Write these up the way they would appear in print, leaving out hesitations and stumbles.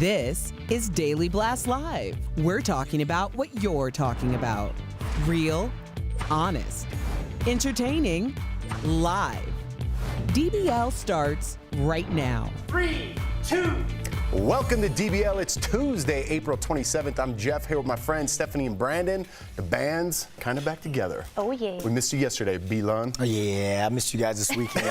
This is Daily Blast Live. We're talking about what you're talking about. Real, honest, entertaining, live. DBL starts right now. 3, 2, Welcome to DBL. It's Tuesday, April 27th. I'm Jeff here with my friends Stephanie and Brandon. The band's kind of back together. Oh, yeah. We missed you yesterday, Elon. Oh, yeah, I missed you guys this weekend.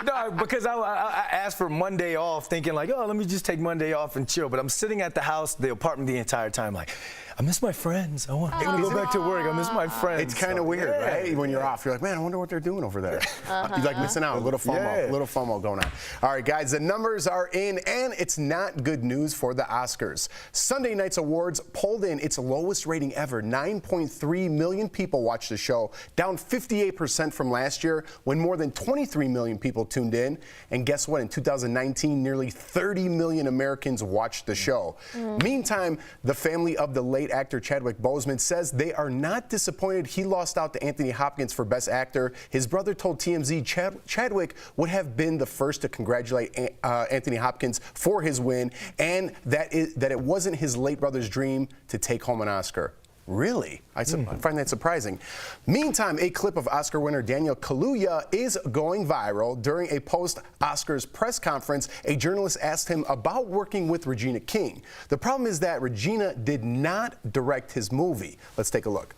No, because I asked for Monday off thinking like, oh, let me just take Monday off and chill. But I'm sitting at the house, the apartment the entire time like, I miss my friends. I want to go back to work. I miss my friends. It's kind of weird, right? When you're off, you're like, man, I wonder what they're doing over there. You're like missing out. A little FOMO going on. All right, guys, the numbers are in, and it's not good news for the Oscars. Sunday night's awards pulled in its lowest rating ever. 9.3 million people watched the show, down 58% from last year when more than 23 million people tuned in. And guess what? In 2019, nearly 30 million Americans watched the show. Meantime, the family of the late actor Chadwick Boseman says they are not disappointed he lost out to Anthony Hopkins for Best Actor. His brother told TMZ Chadwick would have been the first to congratulate Anthony Hopkins for his win, and that it wasn't his late brother's dream to take home an Oscar. Really? I find that surprising. Meantime, a clip of Oscar winner Daniel Kaluuya is going viral. During a post-Oscars press conference, a journalist asked him about working with Regina King. The problem is that Regina did not direct his movie. Let's take a look.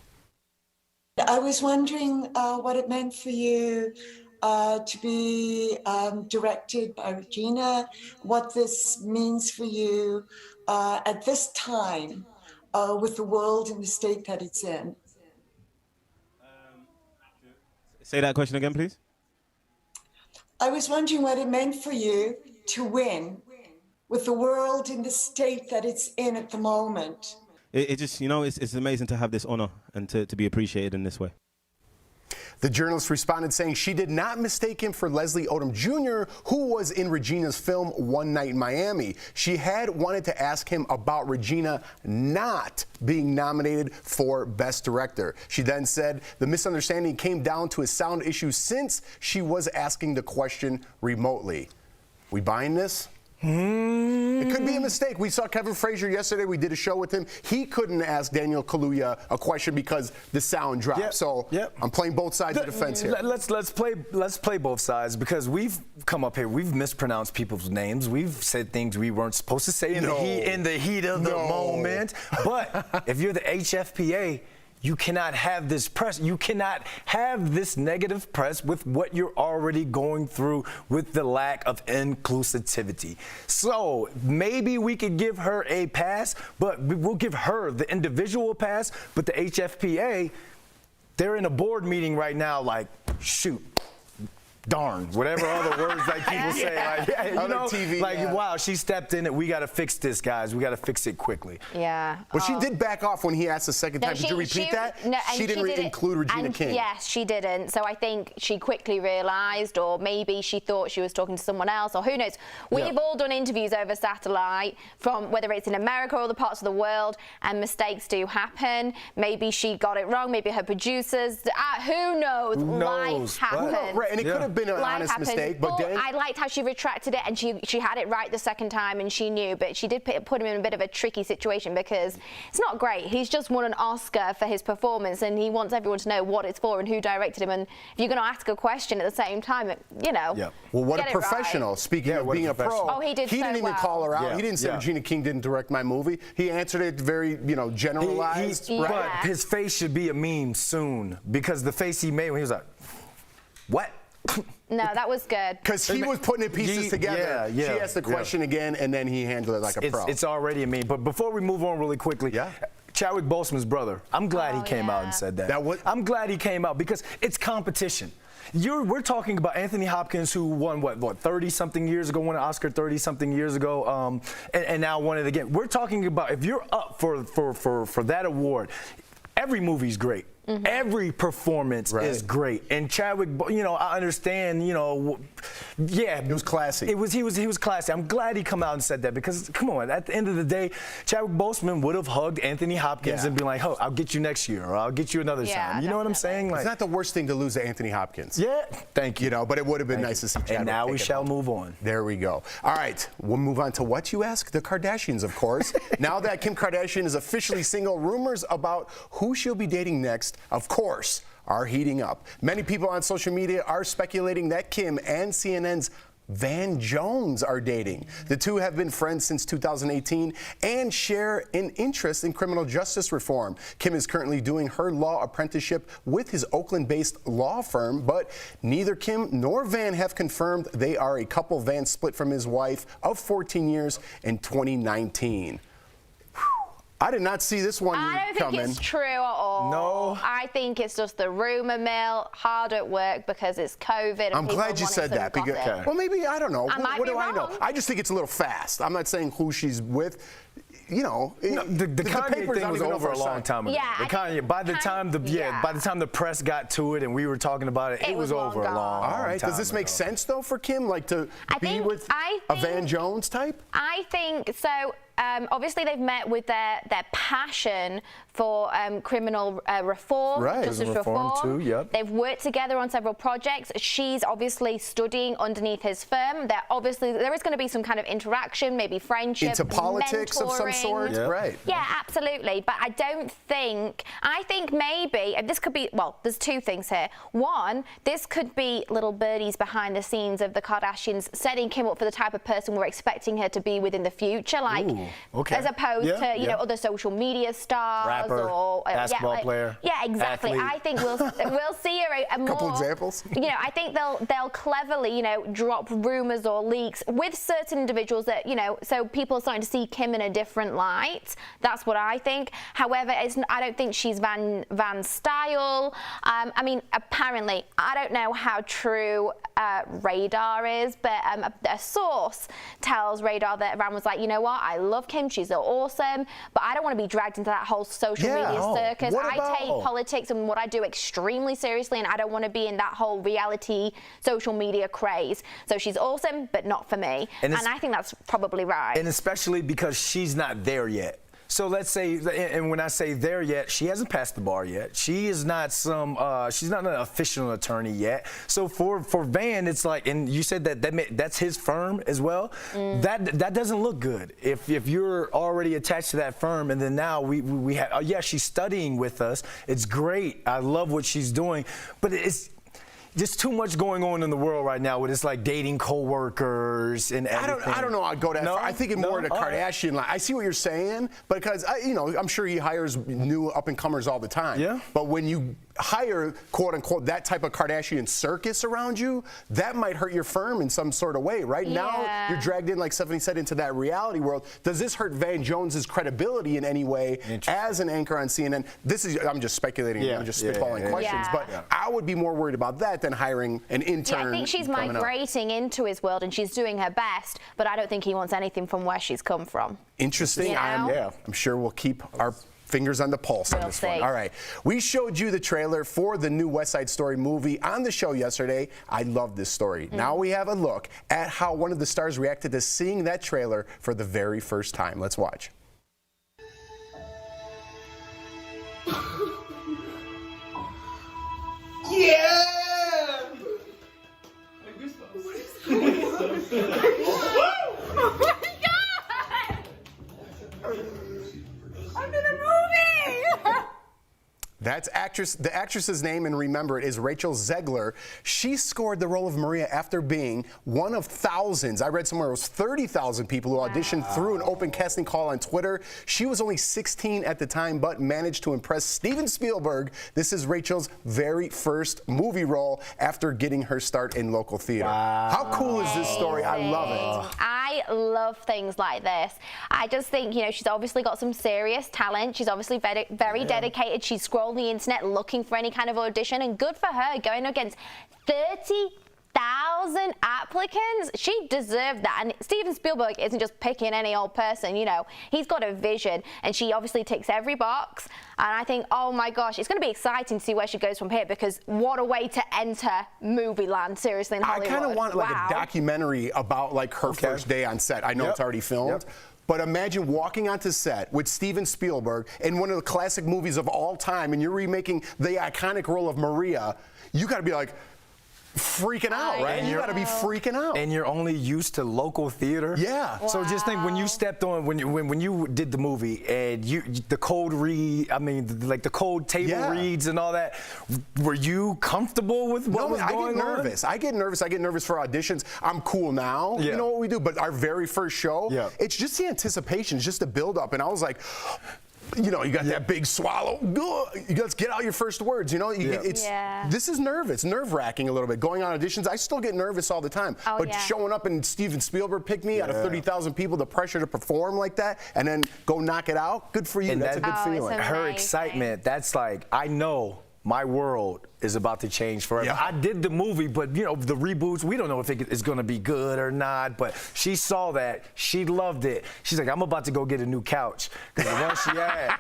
I was wondering what it meant for you to be directed by Regina, what this means for you at this time. With the world in the state that it's in. Say that question again, please. I was wondering what it meant for you to win with the world in the state that it's in at the moment. It just, you know, it's amazing to have this honor and to be appreciated in this way. The journalist responded saying she did not mistake him for Leslie Odom Jr., who was in Regina's film One Night in Miami. She had wanted to ask him about Regina not being nominated for Best Director. She then said the misunderstanding came down to a sound issue since she was asking the question remotely. We buying this? It could be a mistake. We saw Kevin Frazier yesterday. We did a show with him. He couldn't ask Daniel Kaluuya a question because the sound dropped. I'm playing both sides of the fence here. Let's play both sides because we've come up here. We've mispronounced people's names. We've said things we weren't supposed to say in the heat of the moment. But if you're the HFPA, you cannot have this press. You cannot have this negative press with what you're already going through with the lack of inclusivity. So maybe we could give her a pass, but we'll give her the individual pass. But the HFPA, they're in a board meeting right now like, shoot. Darn, whatever other words like people say, like, yeah, you know, TV, like, wow, she stepped in it. We got to fix this, guys. We got to fix it quickly. Yeah. Well, she did back off when he asked the second time. Did you repeat that? No, she didn't include Regina King. Yes, she didn't. So I think she quickly realised, or maybe she thought she was talking to someone else, or who knows. We've all done interviews over satellite, from whether it's in America or other parts of the world, and mistakes do happen. Maybe she got it wrong. Maybe her producers. Who knows? Life happens. Right, and it could have been an honest mistake, but then I liked how she retracted it, and she had it right the second time, and she knew, but she did put him in a bit of a tricky situation because it's not great. He's just won an Oscar for his performance, and he wants everyone to know what it's for and who directed him. And if you're going to ask a question at the same time, you know. Yeah. Well, what a professional. Right. Speaking of being a pro, oh, he didn't even call her out. Yeah. He didn't say Regina King didn't direct my movie. He answered it very, generalized. But his face should be a meme soon because the face he made when he was like, what? No, that was good. Because he was putting the pieces together. Yeah, she asked the question again, and then he handled it like a pro. It's already a meme. But before we move on really quickly, Chadwick Boseman's brother, I'm glad he came out and said that. I'm glad he came out because it's competition. We're talking about Anthony Hopkins, who won, what 30-something years ago, won an Oscar 30-something years ago, and now won it again. We're talking about if you're up for that award, every movie's great. Mm-hmm. Every performance is great, and Chadwick, I understand, it was classy. He was classy. I'm glad he come out and said that because, come on, at the end of the day, Chadwick Boseman would have hugged Anthony Hopkins and been like, "Oh, I'll get you next year, or I'll get you another time." You know what I'm saying? Like, it's not the worst thing to lose to Anthony Hopkins. Yeah, thank you. But it would have been nice to see Chadwick. And now we shall move on. There we go. All right, we'll move on to what you ask? The Kardashians, of course. Now that Kim Kardashian is officially single, rumors about who she'll be dating next, of course, are heating up. Many people on social media are speculating that Kim and CNN's Van Jones are dating. The two have been friends since 2018 and share an interest in criminal justice reform. Kim is currently doing her law apprenticeship with his Oakland-based law firm, but neither Kim nor Van have confirmed they are a couple. Van split from his wife of 14 years in 2019. I did not see this one coming. I don't think it's true at all. No. I think it's just the rumor mill, hard at work because it's COVID. And I'm glad you said that. Because, well, maybe, I don't know. What do I know? I just think it's a little fast. I'm not saying who she's with. You know, the Kanye thing was over a long time ago. Yeah, the Kanye, by the time the press got to it and we were talking about it, it was over a long time. All right. Does this make sense though for Kim, like to be with a Van Jones type? I think so. Obviously, they've met with their passion for criminal reform, justice reform. Too, yep. They've worked together on several projects. She's obviously studying underneath his firm. There is going to be some kind of interaction, maybe friendship, into politics mentoring. Of some sort, right? Yeah, absolutely. But I think maybe, and this could be, well, there's two things here. One, this could be little birdies behind the scenes of the Kardashians setting Kim up for the type of person we're expecting her to be within the future, like. Okay. As opposed to you know other social media stars, rapper, or basketball player. Yeah, exactly. Athlete. I think we'll see a more. Couple examples. You know, I think they'll cleverly drop rumors or leaks with certain individuals that so people are starting to see Kim in a different light. That's what I think. However, I don't think she's Van's style. I mean, apparently, I don't know how true Radar is, but a source tells Radar that Van was like, you know what, I love Kim, she's awesome, but I don't want to be dragged into that whole social media circus. I take politics and what I do extremely seriously, and I don't want to be in that whole reality social media craze. So she's awesome, but not for me. And I think that's probably right. And especially because she's not there yet. So let's say, and when I say there yet, she hasn't passed the bar yet. She is not she's not an official attorney yet. So for Van, it's like, and you said that's his firm as well. That doesn't look good. If you're already attached to that firm, and then now we have, she's studying with us. It's great. I love what she's doing, but it's just too much going on in the world right now with it's like dating coworkers and everything. I don't know. I'd go that far. I think it more the Kardashian line. I see what you're saying, because I'm sure he hires new up and comers all the time. Yeah. But when you hire, quote unquote, that type of Kardashian circus around you, that might hurt your firm in some sort of way. Right now, you're dragged in, like Stephanie said, into that reality world. Does this hurt Van Jones's credibility in any way as an anchor on CNN? I'm just speculating. I'm just spitballing questions. But I would be more worried about that than hiring an intern. Yeah, I think she's migrating into his world and she's doing her best, but I don't think he wants anything from where she's come from. Interesting. I'm sure we'll keep our fingers on the pulse on this one. All right. We showed you the trailer for the new West Side Story movie on the show yesterday. I love this story. Now we have a look at how one of the stars reacted to seeing that trailer for the very first time. Let's watch. Yeah! Oh my God! I'm in a movie! That's the actress's name, and remember, it is Rachel Zegler. She scored the role of Maria after being one of thousands. I read somewhere it was 30,000 people who auditioned through an open casting call on Twitter. She was only 16 at the time, but managed to impress Steven Spielberg. This is Rachel's very first movie role after getting her start in local theater. How cool is this story? I love it. I love things like this. I just think, she's obviously got some serious talent. She's obviously very dedicated. She's scrolled the internet looking for any kind of audition, and good for her, going against 30,000 applicants. She deserved that. And Steven Spielberg isn't just picking any old person, he's got a vision, and she obviously ticks every box. And I think, oh my gosh, it's going to be exciting to see where she goes from here, because what a way to enter movie land, seriously, in Hollywood. I kind of want like a documentary about like her first day on set. I know it's already filmed. But imagine walking onto set with Steven Spielberg in one of the classic movies of all time, and you're remaking the iconic role of Maria. You got to be like, freaking out, right? You got to be freaking out. And you're only used to local theater. Yeah. So just think when you stepped on, when you did the movie and the cold read, I mean, like the cold table reads and all that, were you comfortable with what was going on? I get nervous. I get nervous for auditions. I'm cool now. You know what we do. But our very first show, it's just the anticipation, it's just the build up. And I was like, you know, you got that big swallow. You got to get out your first words. You know, this is nerve-wracking a little bit. Going on auditions, I still get nervous all the time. But showing up and Steven Spielberg picked me out of 30,000 people, the pressure to perform like that, and then go knock it out. Good for you. And that's a good feeling. Her excitement. That's like, I know my world is about to change forever. I did the movie, but you know, the reboots, we don't know if it's going to be good or not, but she saw that. She loved it. She's like, I'm about to go get a new couch. Because the one she had,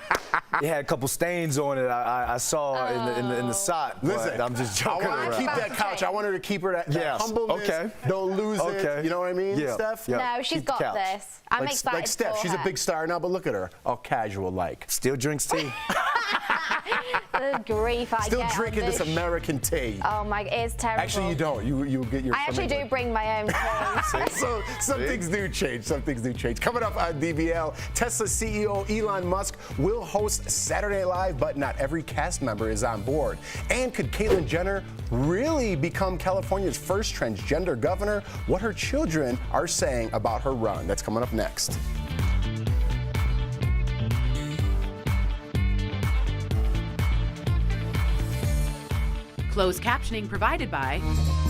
it had a couple stains on it. I saw in the sock. Listen, I'm just joking I want to keep that couch. I want her to keep her that humbleness. Don't lose it. You know what I mean, Steph? No, she's got this. I'm excited like Steph, she's a big star now, but look at her. All casual like. Still drinks tea. The grief I Still get drinking on this American tea. Oh my, it's terrible. Actually, you don't. You get your. I actually do bring my own tea. So some things do change. Some things do change. Coming up on DBL, Tesla CEO Elon Musk will host Saturday Night Live, but not every cast member is on board. And could Caitlyn Jenner really become California's first transgender governor? What her children are saying about her run. That's coming up next. Closed captioning provided by.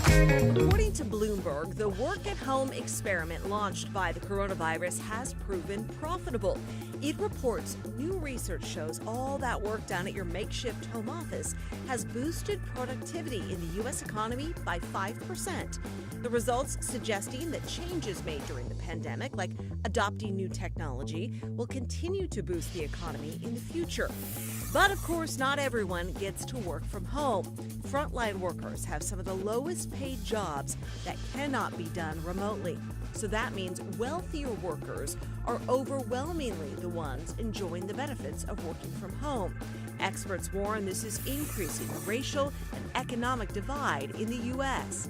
According to Bloomberg, the work-at-home experiment launched by the coronavirus has proven profitable. It reports new research shows all that work done at your makeshift home office has boosted productivity in the U.S. economy by 5%. The results suggesting that changes made during the pandemic, like adopting new technology, will continue to boost the economy in the future. But of course, not everyone gets to work from home. Frontline workers have some of the lowest paid jobs that cannot be done remotely. So that means wealthier workers are overwhelmingly the ones enjoying the benefits of working from home. Experts warn this is increasing the racial and economic divide in the U.S.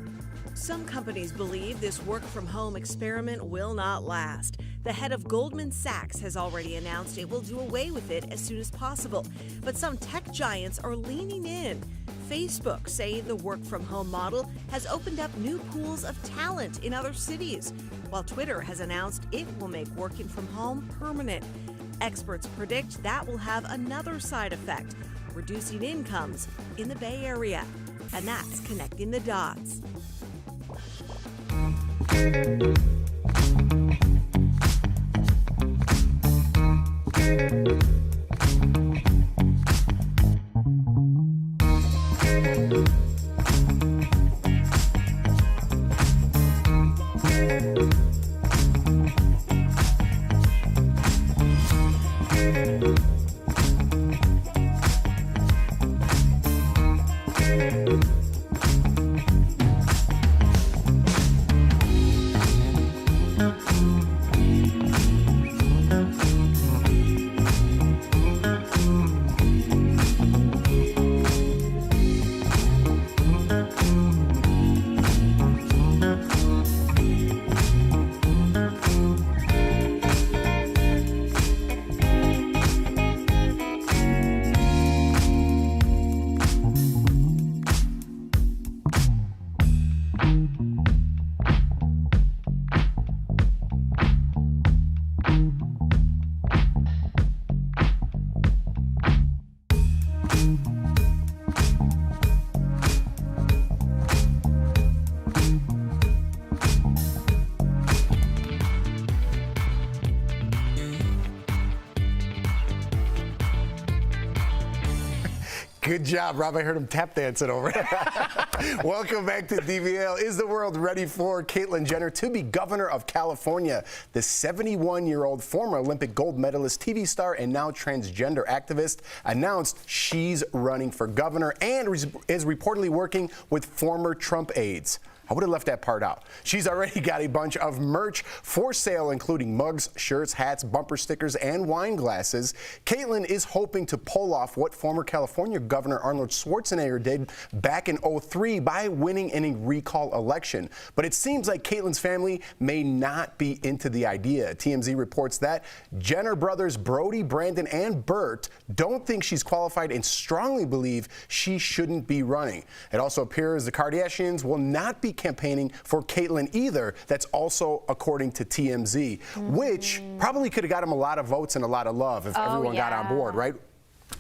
Some companies believe this work-from-home experiment will not last. The head of Goldman Sachs has already announced it will do away with it as soon as possible. But some tech giants are leaning in. Facebook saying the work-from-home model has opened up new pools of talent in other cities, while Twitter has announced it will make working from home permanent. Experts predict that will have another side effect, reducing incomes in the Bay Area. And that's connecting the dots. Good job, Rob. I heard him tap dancing over it. Welcome back to DBL. Is the world ready for Caitlyn Jenner to be governor of California? The 71-year-old former Olympic gold medalist, TV star, and now transgender activist announced she's running for governor and is reportedly working with former Trump aides. I would have left that part out. She's already got a bunch of merch for sale, including mugs, shirts, hats, bumper stickers, and wine glasses. Caitlyn is hoping to pull off what former California Governor Arnold Schwarzenegger did back in '03 by winning in a recall election. But it seems like Caitlyn's family may not be into the idea. TMZ reports that Jenner brothers Brody, Brandon, and Bert don't think she's qualified and strongly believe she shouldn't be running. It also appears the Kardashians will not be campaigning for Caitlyn either. That's also according to TMZ, which probably could have got him a lot of votes and a lot of love if everyone got on board, right?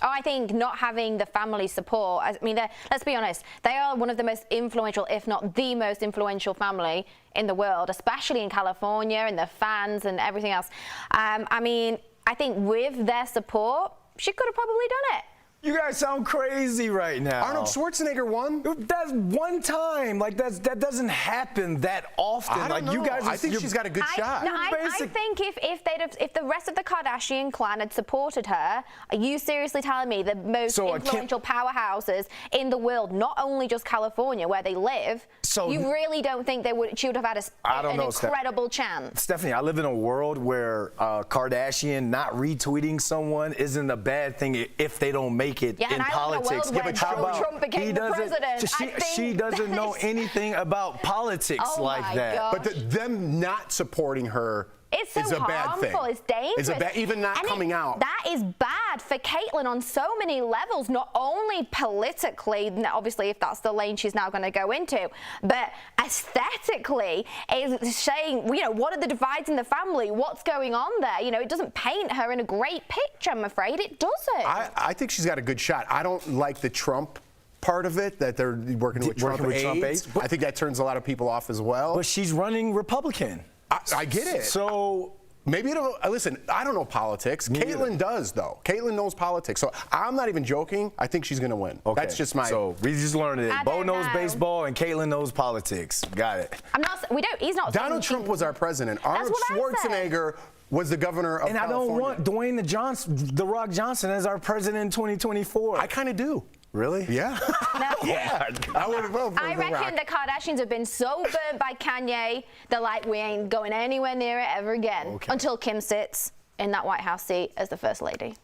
Oh, I think not having the family support, I mean, let's be honest, they are one of the most influential, if not the most influential family in the world, especially in California, and the fans and everything else. I mean, I think with their support, she could have probably done it. You guys sound crazy right now. Arnold Schwarzenegger won? That's one time. Like, that doesn't happen that often. I don't know. You guys, I think she's got a good shot. No, I think if the rest of the Kardashian clan had supported her, are you seriously telling me the most influential powerhouses in the world, not only just California where they live, you really don't think she would have had an incredible chance? Stephanie, I live in a world where Kardashian not retweeting someone isn't a bad thing if they don't make it in politics. Yeah, but how about Trump became the president? She doesn't know anything about politics like that. Gosh. But them not supporting her is a bad thing. It's dangerous. Even not coming out. That is bad for Caitlyn on so many levels, not only politically, obviously if that's the lane she's now going to go into, but aesthetically, is saying, what are the divides in the family? What's going on there? It doesn't paint her in a great picture, I'm afraid. It doesn't. I think she's got a good shot. I don't like the Trump part of it, that they're working with Trump aides. I think that turns a lot of people off as well. But she's running Republican. I get it. So maybe listen, I don't know politics. Caitlyn does, though. Caitlyn knows politics. So I'm not even joking. I think she's going to win. Okay. That's just my... So we just learned it. Bo knows baseball and Caitlyn knows politics. Got it. He's not... Donald Trump was our president. Arnold Schwarzenegger was the governor of California. And I don't want Dwayne The Rock Johnson as our president in 2024. I kind of do. Really? Yeah. Yeah. I reckon the Kardashians have been so burnt by Kanye, they're like, we ain't going anywhere near it ever again until Kim sits in that White House seat as the First Lady.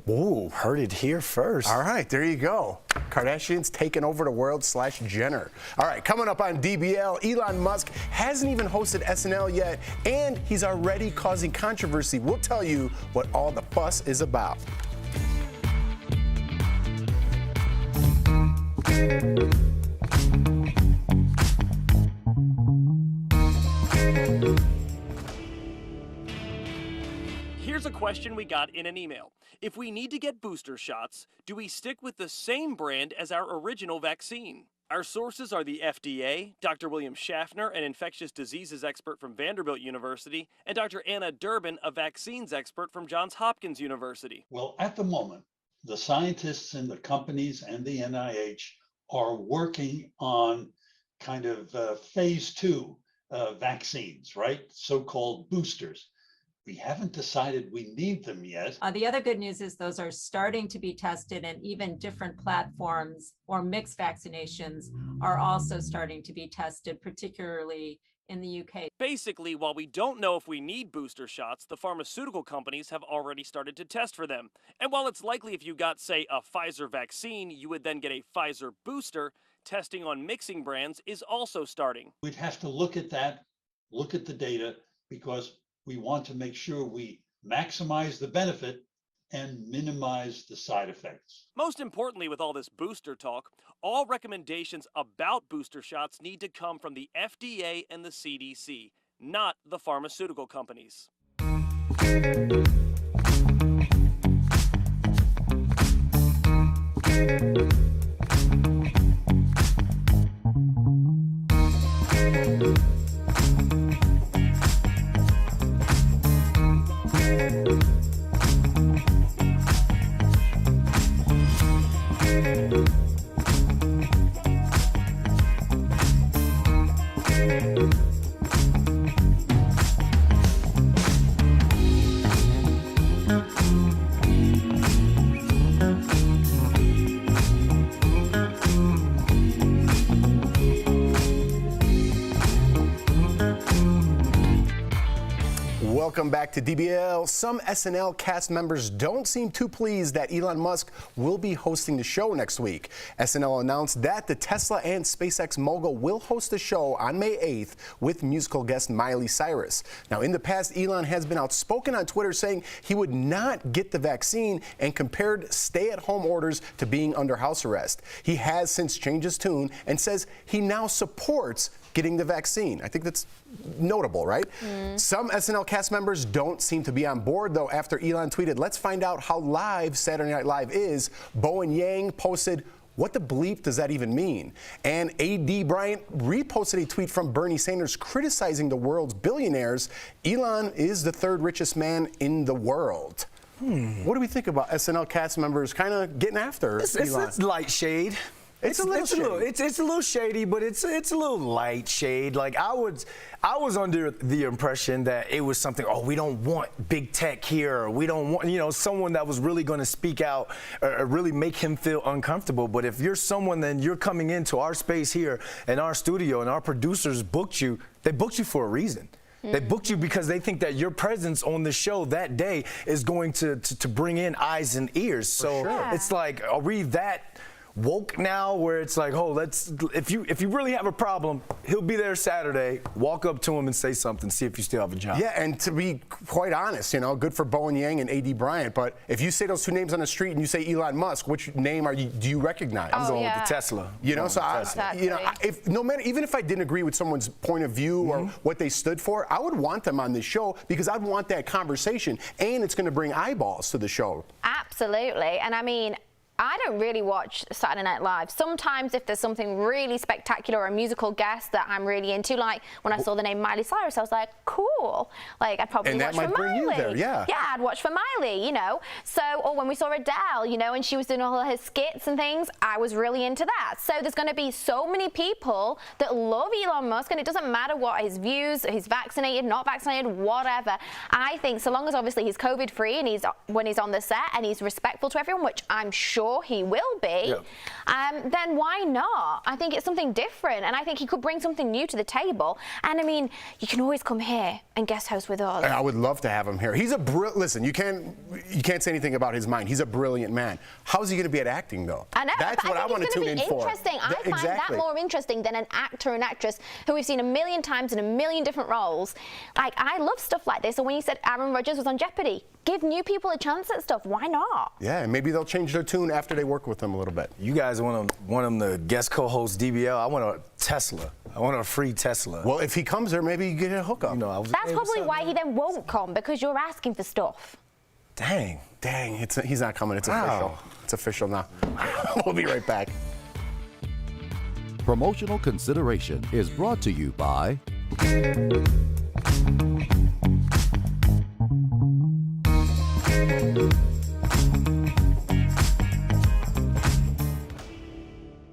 Ooh, heard it here first. All right, there you go. Kardashians taking over the world / Jenner. All right, coming up on DBL, Elon Musk hasn't even hosted SNL yet, and he's already causing controversy. We'll tell you what all the fuss is about. Here's a question we got in an email. If we need to get booster shots, do we stick with the same brand as our original vaccine? Our sources are the FDA, Dr. William Schaffner, an infectious diseases expert from Vanderbilt University, and Dr. Anna Durbin, a vaccines expert from Johns Hopkins University. Well, at the moment, the scientists in the companies and the NIH are working on kind of phase 2 vaccines, right? So-called boosters. We haven't decided we need them yet. The other good news is those are starting to be tested, and even different platforms or mixed vaccinations are also starting to be tested, particularly in the UK. Basically, while we don't know if we need booster shots, the pharmaceutical companies have already started to test for them. And while it's likely if you got, say, a Pfizer vaccine, you would then get a Pfizer booster, testing on mixing brands is also starting. We'd have to look at that, look at the data, because we want to make sure we maximize the benefit and minimize the side effects. Most importantly, with all this booster talk, all recommendations about booster shots need to come from the FDA and the CDC, not the pharmaceutical companies. Welcome back to DBL. Some SNL cast members don't seem too pleased that Elon Musk will be hosting the show next week. SNL announced that the Tesla and SpaceX mogul will host the show on May 8th with musical guest Miley Cyrus. Now, in the past, Elon has been outspoken on Twitter saying he would not get the vaccine and compared stay-at-home orders to being under house arrest. He has since changed his tune and says he now supports getting the vaccine. I think that's notable, right? Some SNL cast members don't seem to be on board, though, after Elon tweeted, "Let's find out how live Saturday Night Live is." Bo and Yang posted, "What the bleep does that even mean?" And A.D. Bryant reposted a tweet from Bernie Sanders criticizing the world's billionaires. Elon is the third richest man in the world. What do we think about SNL cast members kind of getting after Elon? It's light shade. It's a little shady, but it's a little light shade. Like I was under the impression that it was something. Oh, we don't want big tech here. Or we don't want someone that was really going to speak out or really make him feel uncomfortable. But if you're someone, then you're coming into our space here in our studio, and our producers booked you. They booked you for a reason. They booked you because they think that your presence on the show that day is going to bring in eyes and ears. So it's like, are we that woke now where it's like, oh, if you really have a problem, he'll be there Saturday. Walk up to him and say something, see if you still have a job. Yeah, and to be quite honest, good for Bo and Yang and A.D. Bryant, but if you say those two names on the street and you say Elon Musk, which name do you recognize? I'm going with the Tesla. Even if I didn't agree with someone's point of view or what they stood for, I would want them on this show because I'd want that conversation, and it's going to bring eyeballs to the show. Absolutely, and I mean, I don't really watch Saturday Night Live. Sometimes if there's something really spectacular or a musical guest that I'm really into, like when I saw the name Miley Cyrus, I was like, cool. Like I'd probably watch for Miley. Yeah, I'd watch for Miley, So, or when we saw Adele, and she was doing all her skits and things, I was really into that. So there's going to be so many people that love Elon Musk, and it doesn't matter what his views, he's vaccinated, not vaccinated, whatever. I think so long as obviously he's COVID-free and when he's on the set and he's respectful to everyone, which I'm sure he will be, then why not? I think it's something different, and I think he could bring something new to the table. And I mean, you can always come here and guest host with us. I would love to have him here. He's listen, you can't say anything about his mind. He's a brilliant man. How's he going to be at acting, though? I know. That's what I want to tune in for. I find that more interesting than an actor and actress who we've seen a million times in a million different roles. Like, I love stuff like this. And when you said Aaron Rodgers was on Jeopardy, give new people a chance at stuff. Why not? Yeah, and maybe they'll change their tune after they work with him a little bit. You guys want him to guest co-host DBL? I want a Tesla. I want a free Tesla. Well, if he comes there, maybe you get a hookup. That's probably why he then won't come, because you're asking for stuff. Dang, he's not coming. It's official. It's official now. We'll be right back. Promotional consideration is brought to you by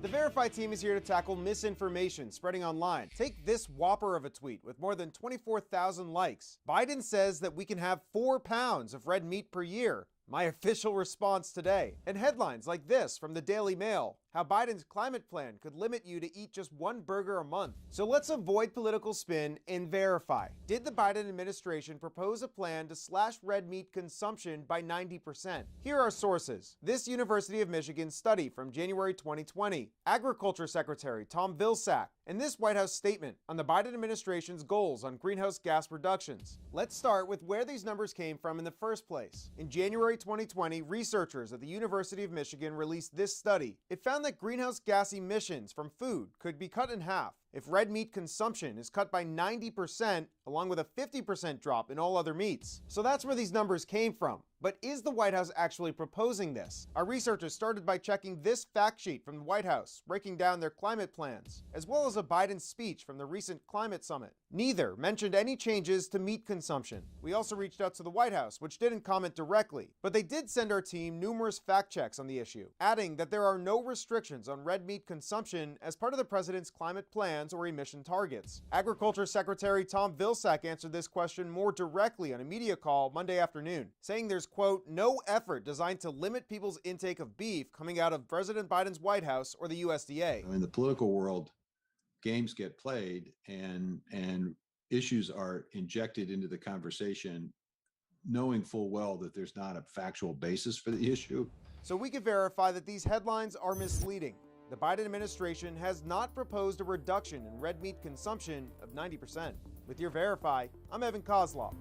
The Verify team is here to tackle misinformation spreading online. Take this whopper of a tweet with more than 24,000 likes. Biden says that we can have 4 pounds of red meat per year. My official response today. And headlines like this from the Daily Mail. How Biden's climate plan could limit you to eat just 1 burger a month. So let's avoid political spin and verify. Did the Biden administration propose a plan to slash red meat consumption by 90%? Here are sources. This University of Michigan study from January 2020. Agriculture Secretary Tom Vilsack. And this White House statement on the Biden administration's goals on greenhouse gas reductions. Let's start with where these numbers came from in the first place. In January 2020, researchers at the University of Michigan released this study. It found that greenhouse gas emissions from food could be cut in half if red meat consumption is cut by 90%, along with a 50% drop in all other meats. So that's where these numbers came from. But is the White House actually proposing this? Our researchers started by checking this fact sheet from the White House, breaking down their climate plans, as well as a Biden speech from the recent climate summit. Neither mentioned any changes to meat consumption. We also reached out to the White House, which didn't comment directly, but they did send our team numerous fact checks on the issue, adding that there are no restrictions on red meat consumption as part of the president's climate plans or emission targets. Agriculture Secretary Tom Vilsack answered this question more directly on a media call Monday afternoon, saying there's, quote, no effort designed to limit people's intake of beef coming out of President Biden's White House or the USDA. In the political world, games get played, and issues are injected into the conversation, knowing full well that there's not a factual basis for the issue. So we can verify that these headlines are misleading. The Biden administration has not proposed a reduction in red meat consumption of 90%. With your Verify, I'm Evan Kozlov.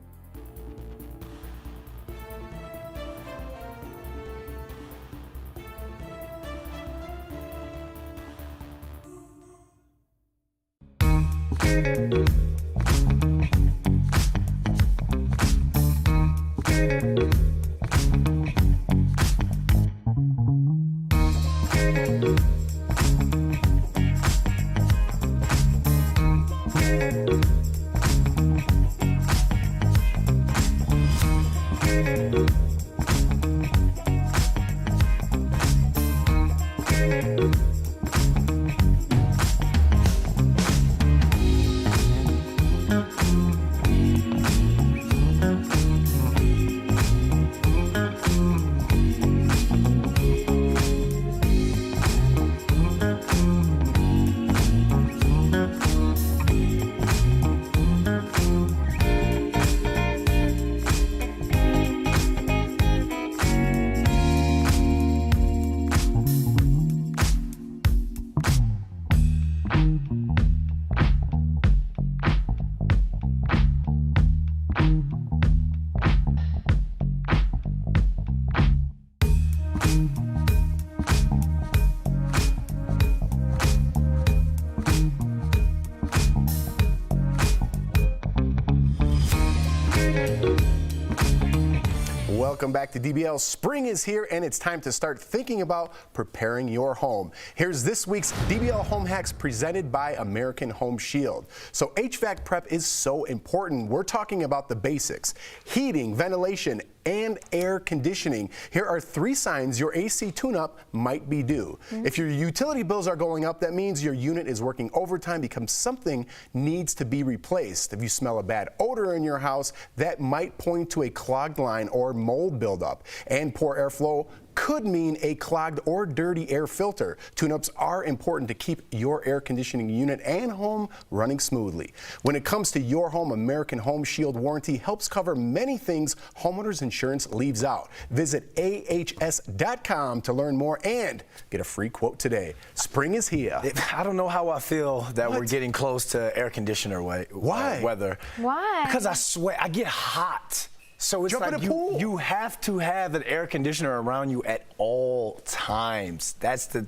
Welcome back to DBL. Spring is here and it's time to start thinking about preparing your home. Here's this week's DBL Home Hacks presented by American Home Shield. So HVAC prep is so important. We're talking about the basics: heating, ventilation, and air conditioning. Here are 3 signs your AC tune-up might be due. If your utility bills are going up, that means your unit is working overtime because something needs to be replaced. If you smell a bad odor in your house, that might point to a clogged line or mold buildup. And poor airflow could mean a clogged or dirty air filter. Tune-ups are important to keep your air conditioning unit and home running smoothly. When it comes to your home, American Home Shield warranty helps cover many things homeowners insurance leaves out. Visit ahs.com to learn more and get a free quote today. Spring is here. I don't know how I feel that we're getting close to air conditioner weather. Why? Because I swear, I get hot. So it's Jump in like a pool. you have to have an air conditioner around you at all times. That's the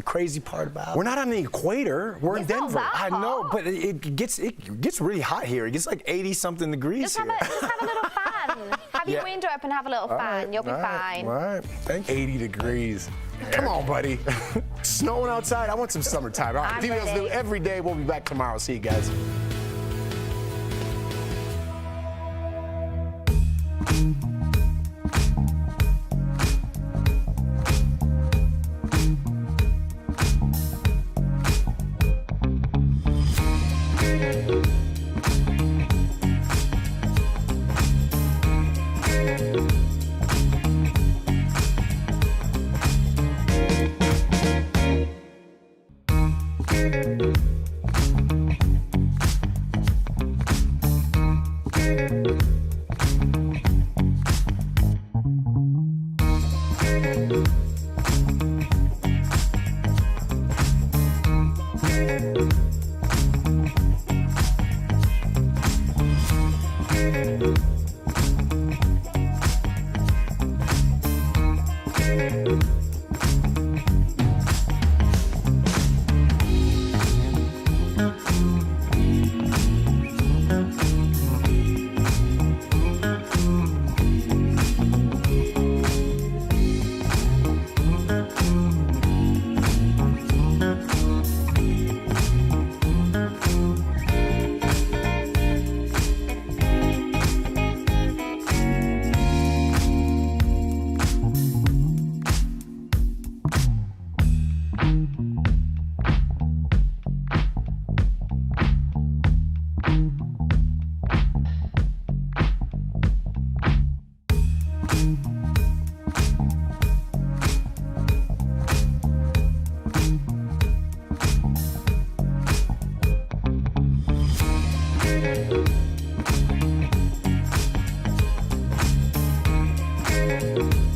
crazy part about it. We're not on the equator. We're in Denver. I know, but it gets really hot here. It gets like 80-something degrees Just here. have a little fan. Have your window open, have a little fan. You'll be fine. All right, thank you. 80 degrees. Come on, buddy. Snowing outside. I want some summertime. All right, I'm DBL's ready. new every day. We'll be back tomorrow. See you guys. Bye.